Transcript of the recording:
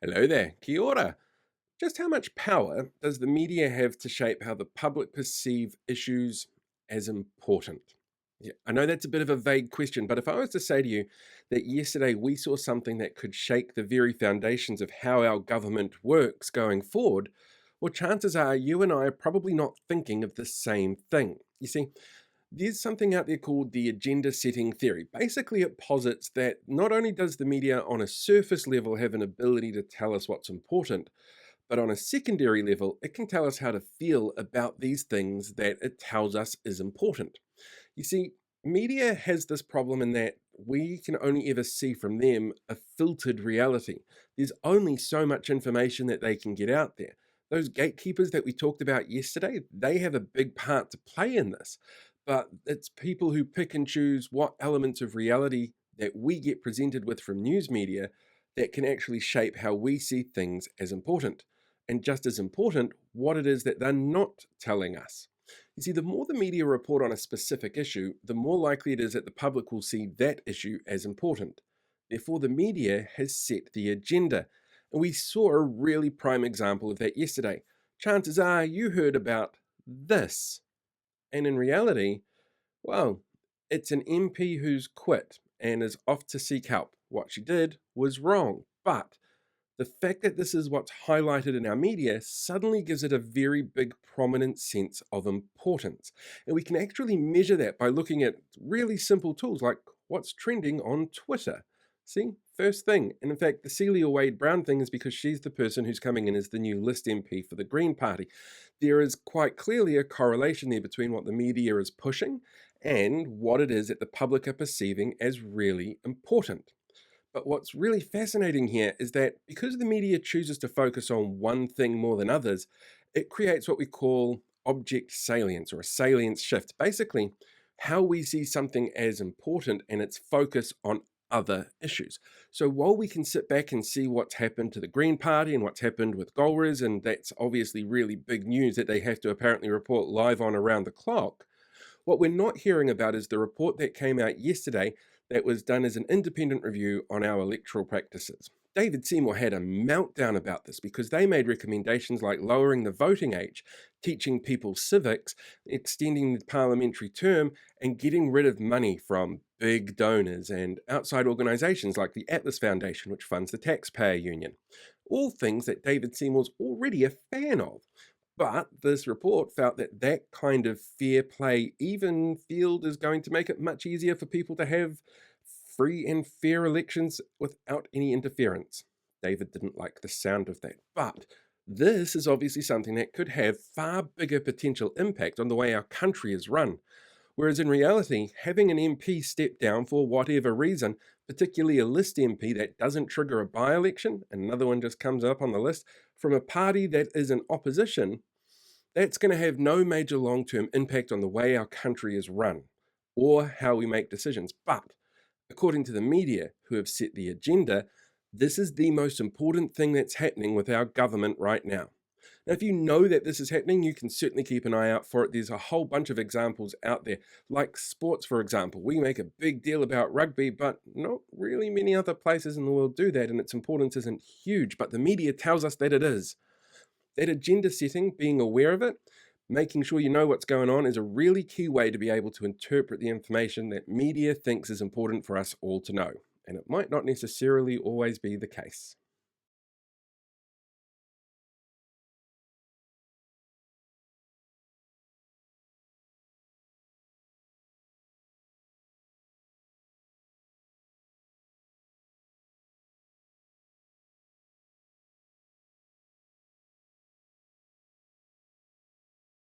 Hello there, kia ora. Just how much power does the media have to shape how the public perceive issues as important? Yeah, I know that's a bit of a vague question, but if I was to say to you that yesterday we saw something that could shake the very foundations of how our government works going forward, well, chances are you and I are probably not thinking of the same thing. You see, there's something out there called the agenda setting theory. Basically, it posits that not only does the media on a surface level have an ability to tell us what's important, but on a secondary level, it can tell us how to feel about these things that it tells us is important. You see, media has this problem in that we can only ever see from them a filtered reality. There's only so much information that they can get out there. Those gatekeepers that we talked about yesterday, they have a big part to play in this. But it's people who pick and choose what elements of reality that we get presented with from news media that can actually shape how we see things as important. And just as important, what it is that they're not telling us. You see, the more the media report on a specific issue, the more likely it is that the public will see that issue as important. Therefore, the media has set the agenda. And we saw a really prime example of that yesterday. Chances are you heard about this. And in reality, well, it's an MP who's quit and is off to seek help. What she did was wrong. But the fact that this is what's highlighted in our media suddenly gives it a very big, prominent sense of importance. And we can actually measure that by looking at really simple tools like what's trending on Twitter. See, first thing. And in fact, the Celia Wade Brown thing is because she's the person who's coming in as the new list MP for the Green Party. There is quite clearly a correlation there between what the media is pushing and what it is that the public are perceiving as really important. But what's really fascinating here is that because the media chooses to focus on one thing more than others, it creates what we call object salience or a salience shift. Basically, how we see something as important and its focus on other issues. So while we can sit back and see what's happened to the Green Party and what's happened with Golriz, and that's obviously really big news that they have to apparently report live on around the clock, what we're not hearing about is the report that came out yesterday that was done as an independent review on our electoral practices. David Seymour had a meltdown about this because they made recommendations like lowering the voting age, teaching people civics, extending the parliamentary term, and getting rid of money from big donors and outside organisations like the Atlas Foundation, which funds the Taxpayer Union. All things that David Seymour's already a fan of. But this report felt that that kind of fair play, even field, is going to make it much easier for people to have free and fair elections without any interference. David didn't like the sound of that. But this is obviously something that could have far bigger potential impact on the way our country is run. Whereas in reality, having an MP step down for whatever reason, particularly a list MP that doesn't trigger a by election, another one just comes up on the list, from a party that is in opposition, that's going to have no major long term impact on the way our country is run or how we make decisions. But according to the media, who have set the agenda, this is the most important thing that's happening with our government right now. Now, if you know that this is happening, you can certainly keep an eye out for it. There's a whole bunch of examples out there, like sports, for example. We make a big deal about rugby, but not really many other places in the world do that, and its importance isn't huge, but the media tells us that it is. That agenda setting, being aware of it, making sure you know what's going on is a really key way to be able to interpret the information that media thinks is important for us all to know. And it might not necessarily always be the case.